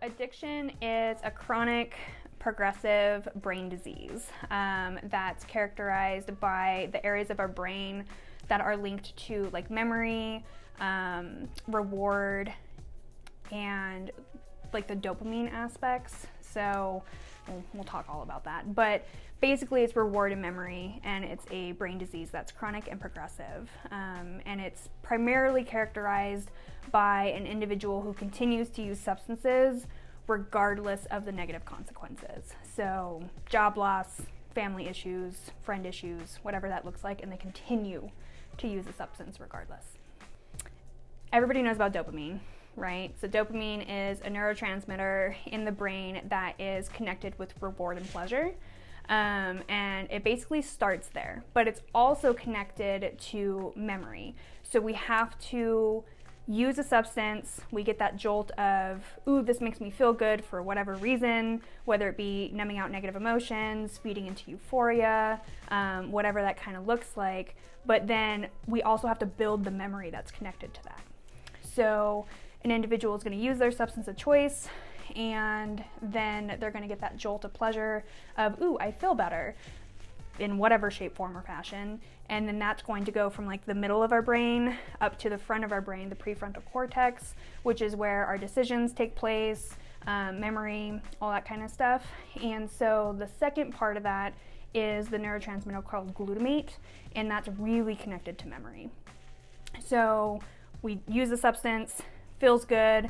addiction is a chronic progressive brain disease that's characterized by the areas of our brain that are linked to like memory, reward, and like the dopamine aspects. So we'll talk all about that. But basically it's reward and memory, and it's a brain disease that's chronic and progressive. And it's primarily characterized by an individual who continues to use substances regardless of the negative consequences. So job loss, family issues, friend issues, whatever that looks like, and they continue to use the substance regardless. Everybody knows about dopamine, right? So dopamine is a neurotransmitter in the brain that is connected with reward and pleasure. And it basically starts there, but it's also connected to memory. So we have to use a substance, we get that jolt of, ooh, this makes me feel good for whatever reason, whether it be numbing out negative emotions, feeding into euphoria, whatever that kind of looks like. But then we also have to build the memory that's connected to that. So an individual is going to use their substance of choice, and then they're going to get that jolt of pleasure of, ooh, I feel better, in whatever shape, form, or fashion. And then that's going to go from like the middle of our brain up to the front of our brain, the prefrontal cortex, which is where our decisions take place, memory, all that kind of stuff. And so the second part of that is the neurotransmitter called glutamate, and that's really connected to memory. So we use the substance, feels good,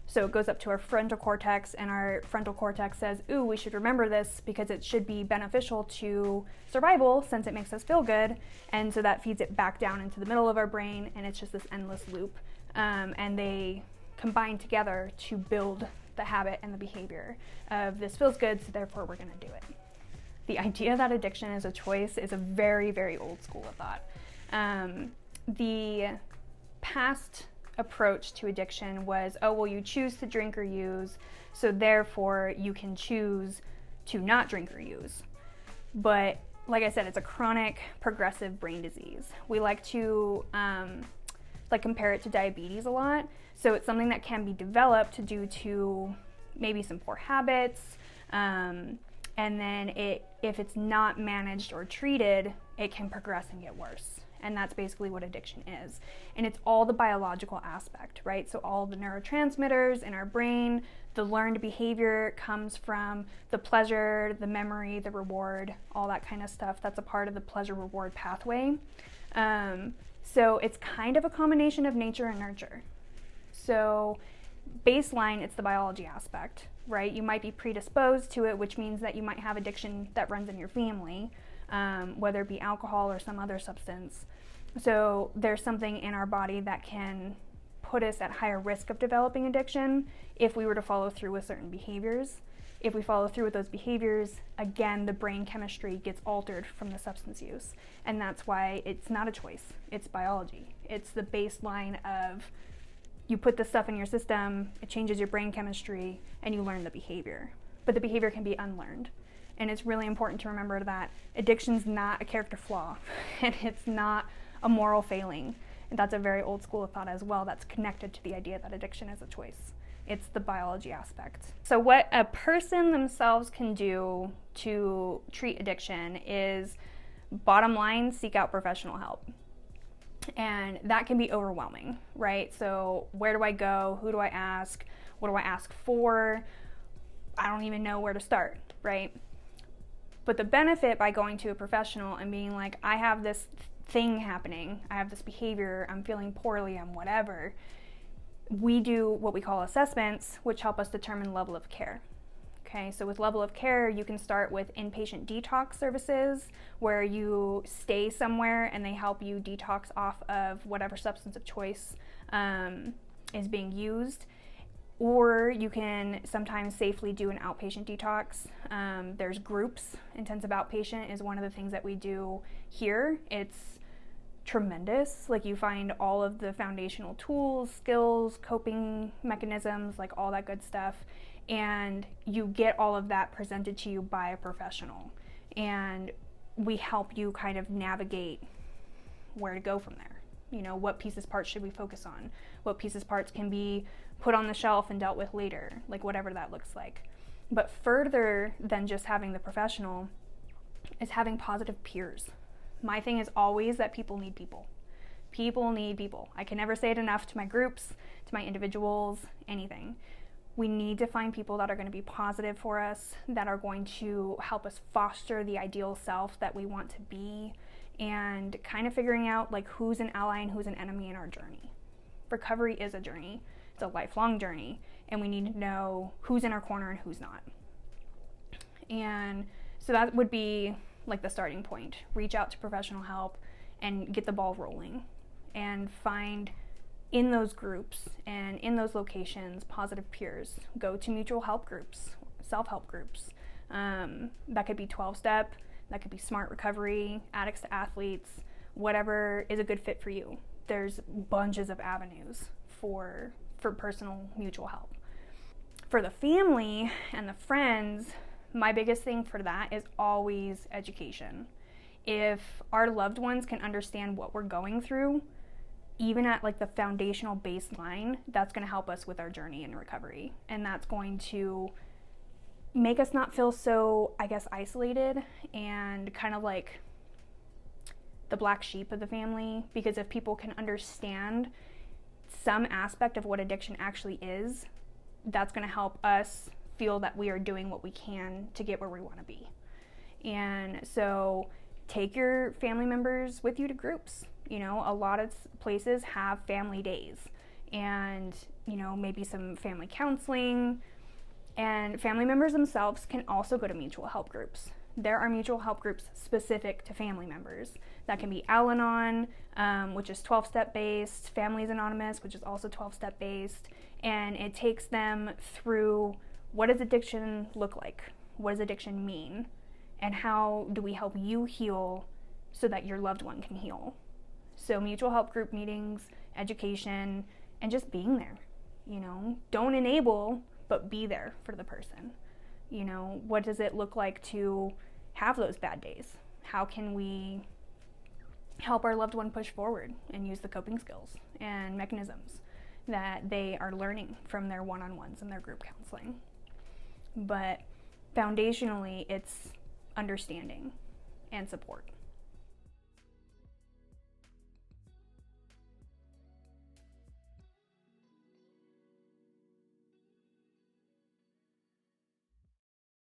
so it goes up to our frontal cortex, and our frontal cortex says, ooh, we should remember this because it should be beneficial to survival since it makes us feel good. And so that feeds it back down into the middle of our brain, and it's just this endless loop. And they combine together to build the habit and the behavior of this feels good, so therefore we're gonna do it. The idea that addiction is a choice is a very, very old school of thought. The past approach to addiction was, oh, well, you choose to drink or use, so therefore you can choose to not drink or use. But like I said, it's a chronic progressive brain disease. We like to compare it to diabetes a lot. So it's something that can be developed due to maybe some poor habits, and then if it's not managed or treated, it can progress and get worse. And that's basically what addiction is. And it's all the biological aspect, right? So all the neurotransmitters in our brain, the learned behavior comes from the pleasure, the memory, the reward, all that kind of stuff. That's a part of the pleasure-reward pathway. So it's kind of a combination of nature and nurture. So baseline, it's the biology aspect, right? You might be predisposed to it, which means that you might have addiction that runs in your family. Whether it be alcohol or some other substance. So there's something in our body that can put us at higher risk of developing addiction if we were to follow through with certain behaviors. If we follow through with those behaviors, again, the brain chemistry gets altered from the substance use. And that's why it's not a choice, it's biology. It's the baseline of you put this stuff in your system, it changes your brain chemistry, and you learn the behavior. But the behavior can be unlearned. And it's really important to remember that addiction's not a character flaw, and it's not a moral failing. And that's a very old school of thought as well that's connected to the idea that addiction is a choice. It's the biology aspect. So what a person themselves can do to treat addiction is, bottom line, seek out professional help. And that can be overwhelming, right? So where do I go? Who do I ask? What do I ask for? I don't even know where to start, right? But the benefit by going to a professional and being like, I have this thing happening, I have this behavior, I'm feeling poorly, I'm whatever, we do what we call assessments, which help us determine level of care. Okay, so with level of care, you can start with inpatient detox services, where you stay somewhere and they help you detox off of whatever substance of choice is being used. Or you can sometimes safely do an outpatient detox. There's groups. Intensive outpatient is one of the things that we do here. It's tremendous. Like, you find all of the foundational tools, skills, coping mechanisms, like all that good stuff. And you get all of that presented to you by a professional. And we help you kind of navigate where to go from there. You know, what pieces parts should we focus on? What pieces parts can be put on the shelf and dealt with later, like whatever that looks like. But further than just having the professional is having positive peers. My thing is always that people need people. People need people. I can never say it enough to my groups, to my individuals, anything. We need to find people that are going to be positive for us, that are going to help us foster the ideal self that we want to be, and kind of figuring out like who's an ally and who's an enemy in our journey. Recovery is a journey. It's a lifelong journey, and we need to know who's in our corner and who's not. And so that would be like the starting point. Reach out to professional help and get the ball rolling, and find in those groups and in those locations positive peers. Go to mutual help groups, self-help groups. That could be 12-step, that could be Smart Recovery, Addicts to Athletes, whatever is a good fit for you. There's bunches of avenues for personal mutual help. For the family and the friends, my biggest thing for that is always education. If our loved ones can understand what we're going through, even at like the foundational baseline, that's going to help us with our journey in recovery. And that's going to make us not feel so, I guess, isolated and kind of like the black sheep of the family. Because if people can understand some aspect of what addiction actually is, that's going to help us feel that we are doing what we can to get where we want to be. And so take your family members with you to groups. You know, a lot of places have family days, and, you know, maybe some family counseling. And family members themselves can also go to mutual help groups. There are mutual help groups specific to family members. That can be Al-Anon, which is 12-step based, Families Anonymous, which is also 12-step based, and it takes them through what does addiction look like? What does addiction mean? And how do we help you heal so that your loved one can heal? So mutual help group meetings, education, and just being there. You know, don't enable, but be there for the person. You know, what does it look like to have those bad days? How can we help our loved one push forward and use the coping skills and mechanisms that they are learning from their one-on-ones and their group counseling? But foundationally, it's understanding and support.